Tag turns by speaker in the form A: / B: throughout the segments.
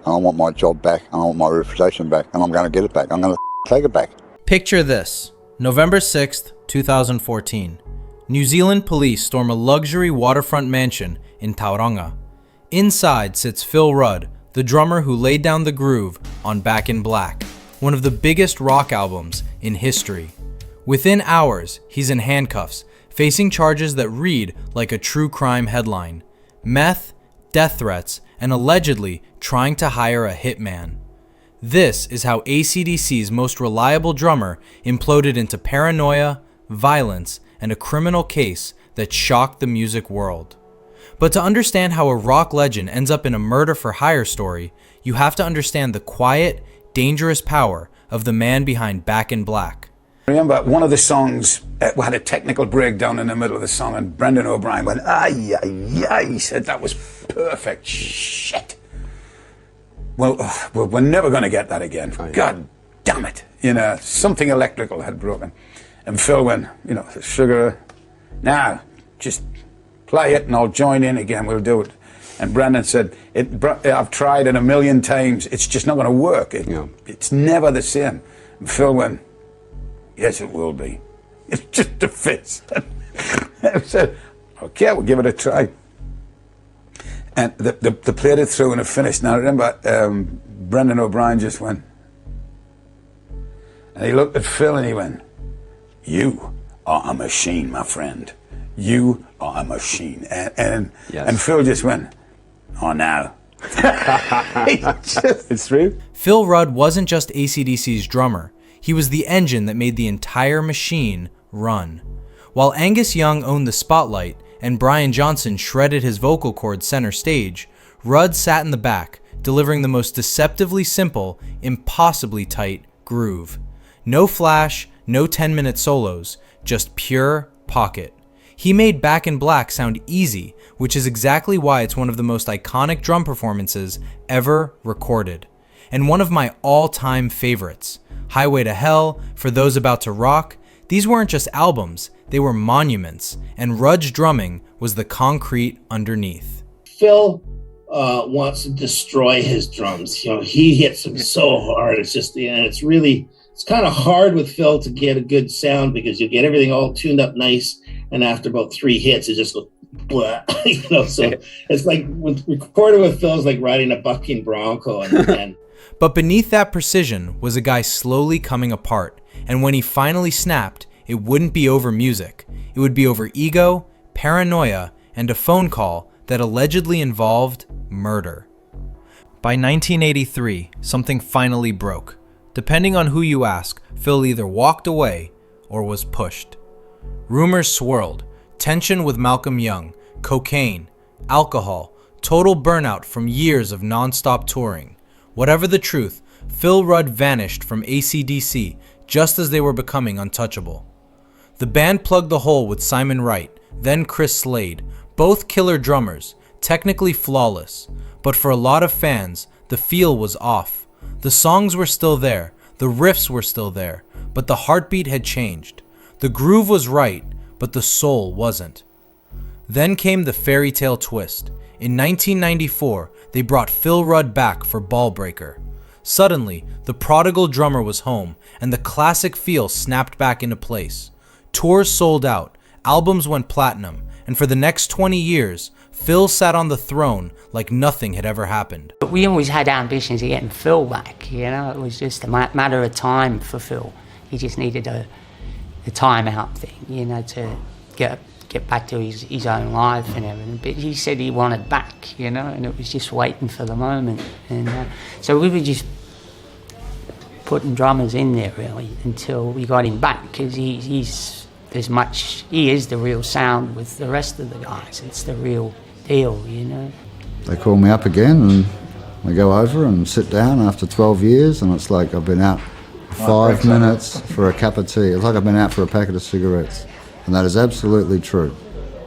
A: and I want my job back, and I want my reputation back, and I'm going to get it back. I'm going to take it back.
B: Picture this. November 6th, 2014. New Zealand police storm a luxury waterfront mansion in Tauranga. Inside sits Phil Rudd, the drummer who laid down the groove on Back in Black, one of the biggest rock albums in history. Within hours, he's in handcuffs, facing charges that read like a true crime headline: meth, death threats, and allegedly trying to hire a hitman. This is how acdc's most reliable drummer imploded into paranoia, violence, and a criminal case that shocked the music world. But to understand how a rock legend ends up in a murder-for-hire story, you have to understand the quiet, dangerous power of the man behind Back in Black.
C: I remember one of the songs, we had a technical breakdown in the middle of the song, and Brendan O'Brien went, ay, ay, ay. He said, that was perfect. Shit. Well, we're never going to get that again. Oh, yeah. God damn it. You know, something electrical had broken. And Phil went, you know, sugar, now, just play it and I'll join in again, we'll do it. And Brendan said, I've tried it 1,000,000 times, it's just not going to work. It's never the same. And Phil went, yes, it will be. It's just a fit. I said, okay, we'll give it a try. And they played it through and it finished. Now I remember Brendan O'Brien just went, and he looked at Phil and he went, you are a machine, my friend. You are a machine. And Phil just went, oh no. It's true.
B: Phil Rudd wasn't just acdc's drummer. He was the engine that made the entire machine run. While Angus Young owned the spotlight and Brian Johnson shredded his vocal cords center stage, Rudd sat in the back, delivering the most deceptively simple, impossibly tight groove. No flash, no 10-minute solos, just pure pocket. He made Back in Black sound easy, which is exactly why it's one of the most iconic drum performances ever recorded. And one of my all-time favorites. Highway to Hell, For Those About to Rock, these weren't just albums, they were monuments, and Rudd's drumming was the concrete underneath.
D: Phil wants to destroy his drums. You know, he hits them so hard. It's just, and it's kind of hard with Phil to get a good sound because you get everything all tuned up nice, and after about 3 hits, it just goes blah. You know, so it's like recording with Phil is like riding a bucking bronco, and
B: But beneath that precision was a guy slowly coming apart, and when he finally snapped, it wouldn't be over music. It would be over ego, paranoia, and a phone call that allegedly involved murder. By 1983, something finally broke. Depending on who you ask, Phil either walked away or was pushed. Rumors swirled, tension with Malcolm Young, cocaine, alcohol, total burnout from years of non-stop touring. Whatever the truth, Phil Rudd vanished from acdc just as they were becoming untouchable. The band plugged the hole with Simon Wright, then Chris Slade, both killer drummers, technically flawless, but for a lot of fans, the feel was off. The songs were still there, the riffs were still there, but the heartbeat had changed. The groove was right, but the soul wasn't. Then came the fairy tale twist. In 1994, they brought Phil Rudd back for Ballbreaker. Suddenly, the prodigal drummer was home, and the classic feel snapped back into place. Tours sold out, albums went platinum, and for the next 20 years, Phil sat on the throne like nothing had ever happened.
E: But we always had ambitions of getting Phil back, you know, it was just a matter of time for Phil. He just needed a time-out thing, you know, to get back to his own life and everything. But he said he wanted back, you know, and it was just waiting for the moment. And so we were just putting drummers in there really until we got him back, because he is the real sound with the rest of the guys. It's the real deal, you know.
F: They call me up again and I go over and sit down after 12 years, and it's like I've been out 5 minutes for a cup of tea. It's like I've been out for a packet of cigarettes. And that is absolutely true.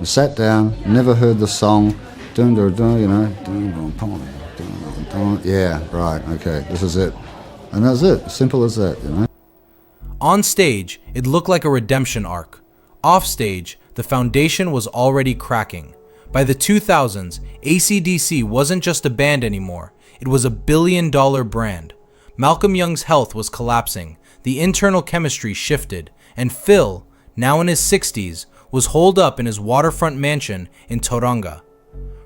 F: I sat down, never heard the song, dun dun dun, you know, dun, dun, dun, dun. Yeah, right, okay, this is it. And that's it, simple as that, you know.
B: On stage, it looked like a redemption arc. Off stage, the foundation was already cracking. By the 2000s, acdc wasn't just a band anymore, it was a billion-dollar brand. Malcolm Young's health was collapsing, the internal chemistry shifted, and Phil, now in his 60s, was holed up in his waterfront mansion in Tauranga.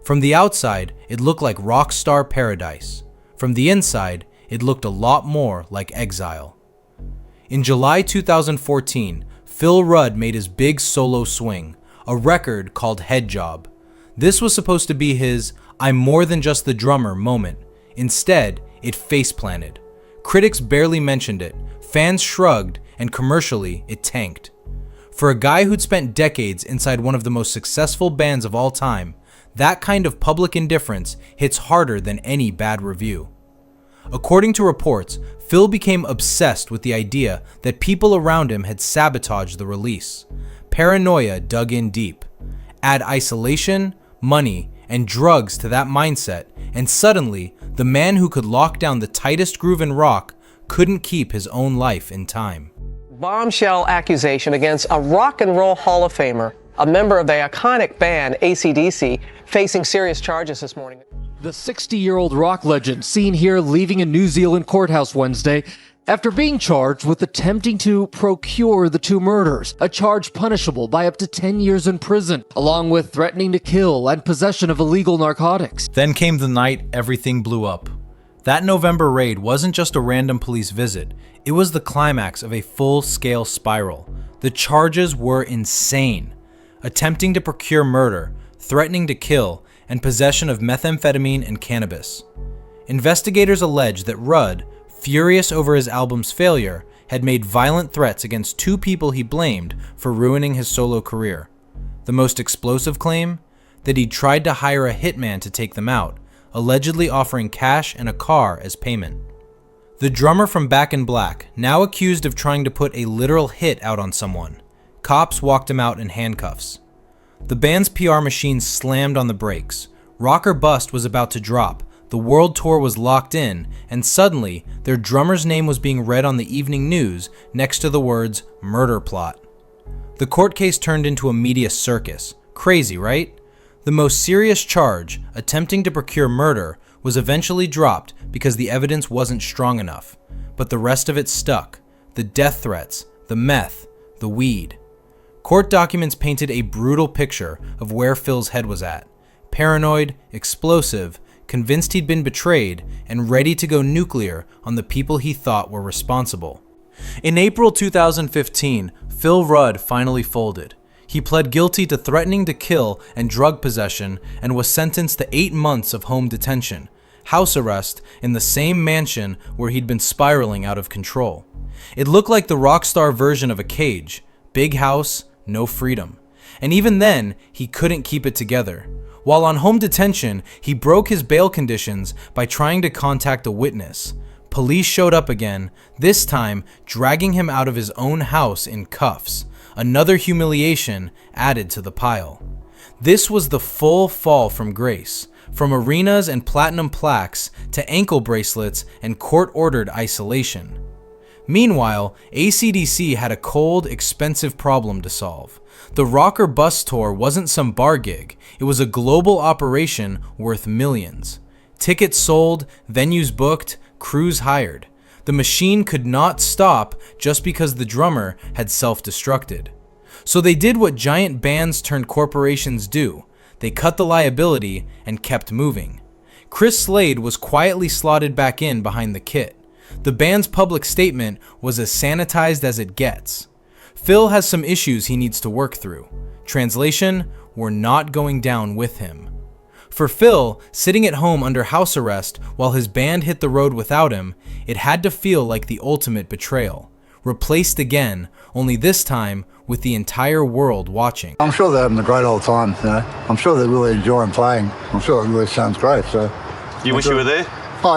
B: From the outside, it looked like rockstar paradise. From the inside, it looked a lot more like exile. In July 2014, Phil Rudd made his big solo swing, a record called Head Job. This was supposed to be his "I'm more than just the drummer" moment. Instead, it face-planted. Critics barely mentioned it, fans shrugged, and commercially, it tanked. For a guy who'd spent decades inside one of the most successful bands of all time, that kind of public indifference hits harder than any bad review. According to reports, Phil became obsessed with the idea that people around him had sabotaged the release. Paranoia dug in deep. Add isolation, money, and drugs to that mindset, and suddenly, the man who could lock down the tightest groove in rock couldn't keep his own life in time.
G: Bombshell accusation against a rock and roll Hall of Famer, a member of the iconic band acdc, facing serious charges this morning.
H: The 60-year-old rock legend seen here leaving a New Zealand courthouse Wednesday after being charged with attempting to procure the two murders, a charge punishable by up to 10 years in prison, along with threatening to kill and possession of illegal narcotics.
B: Then came the night everything blew up. That November raid wasn't just a random police visit, it was the climax of a full-scale spiral. The charges were insane. Attempting to procure murder, threatening to kill, and possession of methamphetamine and cannabis. Investigators allege that Rudd, furious over his album's failure, had made violent threats against two people he blamed for ruining his solo career. The most explosive claim? That he'd tried to hire a hitman to take them out, allegedly offering cash and a car as payment. The drummer from Back in Black, now accused of trying to put a literal hit out on someone. Cops walked him out in handcuffs. The band's PR machine slammed on the brakes. Rock or Bust was about to drop, the world tour was locked in, and suddenly, their drummer's name was being read on the evening news next to the words, "murder plot." The court case turned into a media circus. Crazy, right? The most serious charge, attempting to procure murder, was eventually dropped because the evidence wasn't strong enough. But the rest of it stuck. The death threats, the meth, the weed. Court documents painted a brutal picture of where Phil's head was at. Paranoid, explosive, convinced he'd been betrayed, and ready to go nuclear on the people he thought were responsible. In April 2015, Phil Rudd finally folded. He pled guilty to threatening to kill and drug possession and was sentenced to 8 months of home detention, house arrest in the same mansion where he'd been spiraling out of control. It looked like the rockstar version of a cage. Big house, no freedom. And even then, he couldn't keep it together. While on home detention, he broke his bail conditions by trying to contact a witness. Police showed up again, this time dragging him out of his own house in cuffs. Another humiliation added to the pile. This was the full fall from grace, from arenas and platinum plaques to ankle bracelets and court-ordered isolation. Meanwhile, acdc had a cold, expensive problem to solve. The Rock or Bust tour wasn't some bar gig, it was a global operation worth millions. Tickets sold, venues booked, crews hired. The machine could not stop just because the drummer had self-destructed. So they did what giant bands turned corporations do. They cut the liability and kept moving. Chris Slade was quietly slotted back in behind the kit. The band's public statement was as sanitized as it gets. Phil has some issues he needs to work through. Translation, we're not going down with him. For Phil, sitting at home under house arrest while his band hit the road without him, it had to feel like the ultimate betrayal. Replaced again, only this time with the entire world watching.
A: I'm sure they're having a great old time, you know. I'm sure they're really enjoying playing. I'm sure it really sounds great, so...
I: You wish you were there?
A: Oh,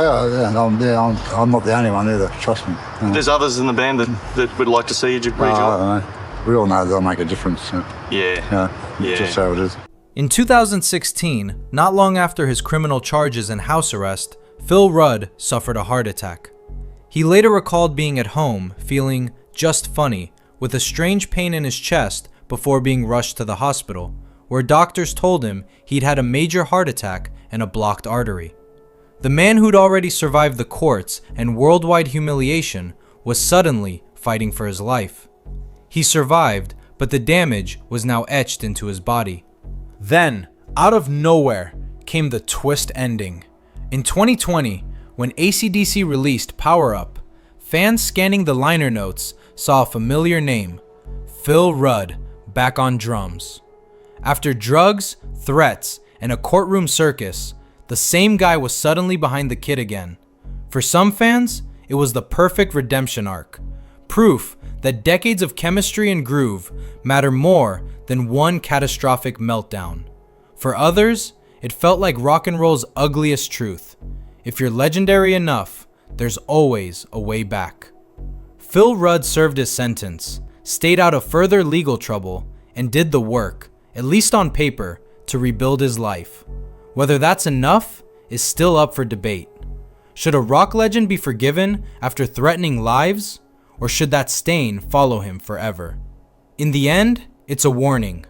A: I'm not the only one either, trust me.
I: There's others in the band that would like to see you rejoin.
A: I don't know. We all know they'll make a difference. So,
I: Yeah.
A: It's just how it is.
B: In 2016, not long after his criminal charges and house arrest, Phil Rudd suffered a heart attack. He later recalled being at home, feeling just funny, with a strange pain in his chest before being rushed to the hospital. where doctors told him he'd had a major heart attack and a blocked artery. The man who'd already survived the courts and worldwide humiliation was suddenly fighting for his life. He survived, but the damage was now etched into his body. Then, out of nowhere, came the twist ending. In 2020, when acdc released Power Up, fans scanning the liner notes saw a familiar name, Phil Rudd, back on drums. After drugs, threats, and a courtroom circus, the same guy was suddenly behind the kit again. For some fans, it was the perfect redemption arc, proof that decades of chemistry and groove matter more than one catastrophic meltdown. For others, it felt like rock and roll's ugliest truth. If you're legendary enough, there's always a way back. Phil Rudd served his sentence, stayed out of further legal trouble, and did the work, at least on paper, to rebuild his life. Whether that's enough is still up for debate. Should a rock legend be forgiven after threatening lives, or should that stain follow him forever? In the end, it's a warning.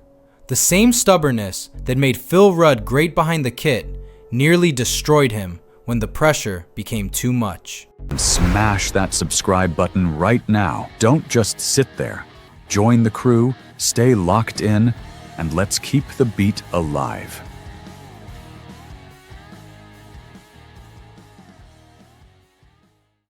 B: The same stubbornness that made Phil Rudd great behind the kit nearly destroyed him when the pressure became too much.
J: Smash that subscribe button right now. Don't just sit there. Join the crew, stay locked in, and let's keep the beat alive.